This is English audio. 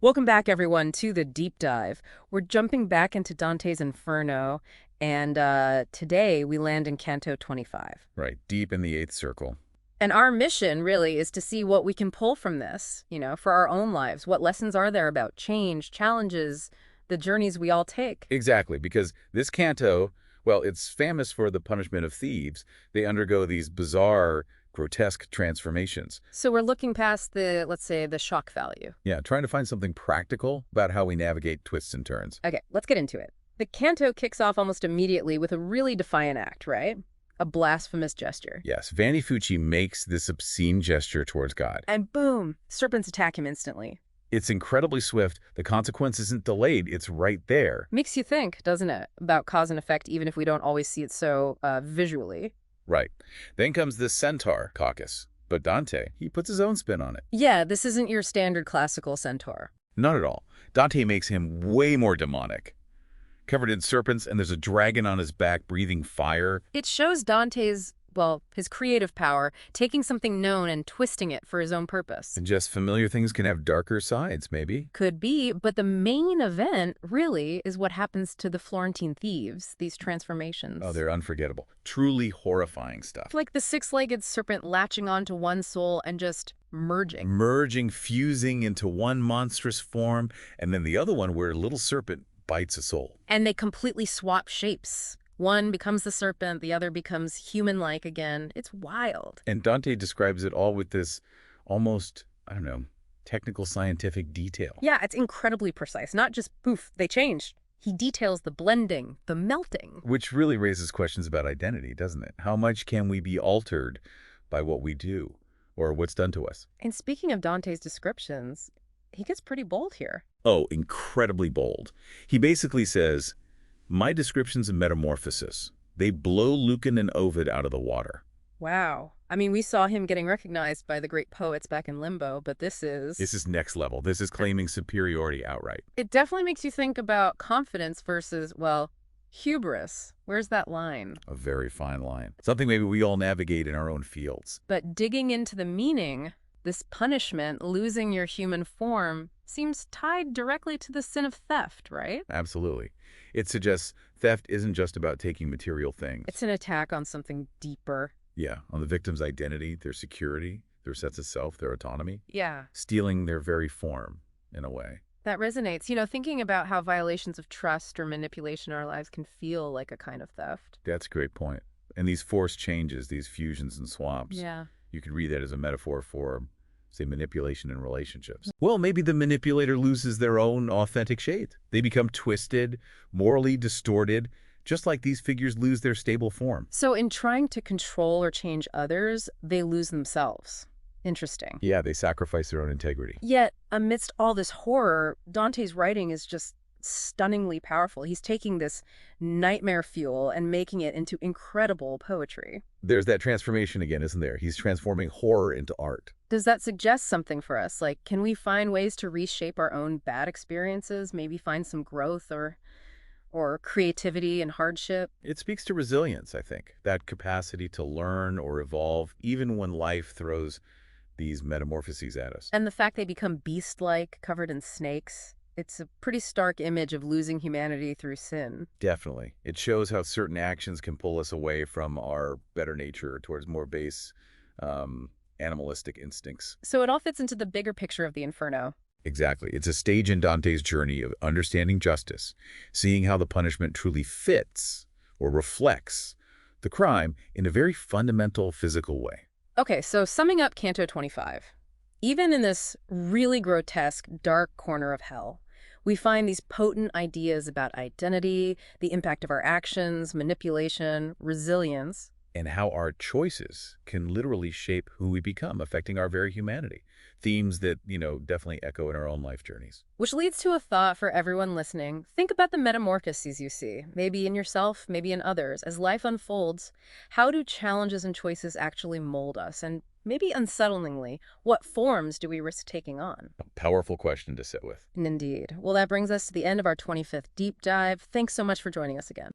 Welcome back, everyone, to the deep dive. We're jumping back into Dante's Inferno, and today we land in Canto 25. Right, deep in the eighth circle. And our mission, really, is to see what we can pull from this, for our own lives. What lessons are there about change, challenges, the journeys we all take? Exactly, because this canto, well, it's famous for the punishment of thieves. They undergo these bizarre, grotesque transformations. So we're looking past the, let's say, the shock value. Yeah, trying to find something practical about how we navigate twists and turns. Okay, let's get into it. The canto kicks off almost immediately with a really defiant act, right? A blasphemous gesture. Yes, Vanni Fucci makes this obscene gesture towards God. And boom, serpents attack him instantly. It's incredibly swift. The consequence isn't delayed. It's right there. Makes you think, doesn't it, about cause and effect, even if we don't always see it so visually. Right. Then comes the centaur caucus. But Dante, he puts his own spin on it. Yeah, this isn't your standard classical centaur. Not at all. Dante makes him way more demonic. Covered in serpents, and there's a dragon on his back breathing fire. It shows Dante's, well, his creative power, taking something known and twisting it for his own purpose. And just familiar things can have darker sides, maybe. Could be, but the main event, really, is what happens to the Florentine thieves, these transformations. Oh, they're unforgettable. Truly horrifying stuff. Like the six-legged serpent latching onto one soul and just merging. Merging, fusing into one monstrous form, and then the other one where a little serpent bites a soul. And they completely swap shapes. One becomes the serpent, the other becomes human-like again. It's wild. And Dante describes it all with this almost, I don't know, technical scientific detail. Yeah, it's incredibly precise. Not just, poof, they changed. He details the blending, the melting. Which really raises questions about identity, doesn't it? How much can we be altered by what we do or what's done to us? And speaking of Dante's descriptions, he gets pretty bold here. Oh, incredibly bold. He basically says, my descriptions of metamorphosis, they blow Lucan and Ovid out of the water. Wow. I mean, we saw him getting recognized by the great poets back in Limbo, but this is... This is next level. This is claiming superiority outright. It definitely makes you think about confidence versus, well, hubris. Where's that line? A very fine line. Something maybe we all navigate in our own fields. But digging into the meaning, this punishment, losing your human form, seems tied directly to the sin of theft, right? Absolutely. It suggests theft isn't just about taking material things. It's an attack on something deeper. Yeah, on the victim's identity, their security, their sense of self, their autonomy. Yeah. Stealing their very form, in a way. That resonates. Thinking about how violations of trust or manipulation in our lives can feel like a kind of theft. That's a great point. And these forced changes, these fusions and swaps, Yeah. you could read that as a metaphor for, say, manipulation in relationships. Well, maybe the manipulator loses their own authentic shade. They become twisted, morally distorted, just like these figures lose their stable form. So in trying to control or change others, they lose themselves. Interesting. Yeah, they sacrifice their own integrity. Yet, amidst all this horror, Dante's writing is just stunningly powerful. He's taking this nightmare fuel and making it into incredible poetry. There's that transformation again, isn't there? He's transforming horror into art. Does that suggest something for us? Like, can we find ways to reshape our own bad experiences, maybe find some growth or creativity in hardship? It speaks to resilience, I think, that capacity to learn or evolve even when life throws these metamorphoses at us. And the fact they become beast-like, covered in snakes, it's a pretty stark image of losing humanity through sin. Definitely. It shows how certain actions can pull us away from our better nature towards more base animalistic instincts. So it all fits into the bigger picture of the Inferno. Exactly. It's a stage in Dante's journey of understanding justice, seeing how the punishment truly fits or reflects the crime in a very fundamental physical way. Okay, so summing up Canto 25. Even in this really grotesque, dark corner of hell, we find these potent ideas about identity, the impact of our actions, manipulation, resilience. And how our choices can literally shape who we become, affecting our very humanity. Themes that, definitely echo in our own life journeys. Which leads to a thought for everyone listening. Think about the metamorphoses you see, maybe in yourself, maybe in others. As life unfolds, how do challenges and choices actually mold us? And maybe unsettlingly, what forms do we risk taking on? A powerful question to sit with. Indeed. Well, that brings us to the end of our 25th deep dive. Thanks so much for joining us again.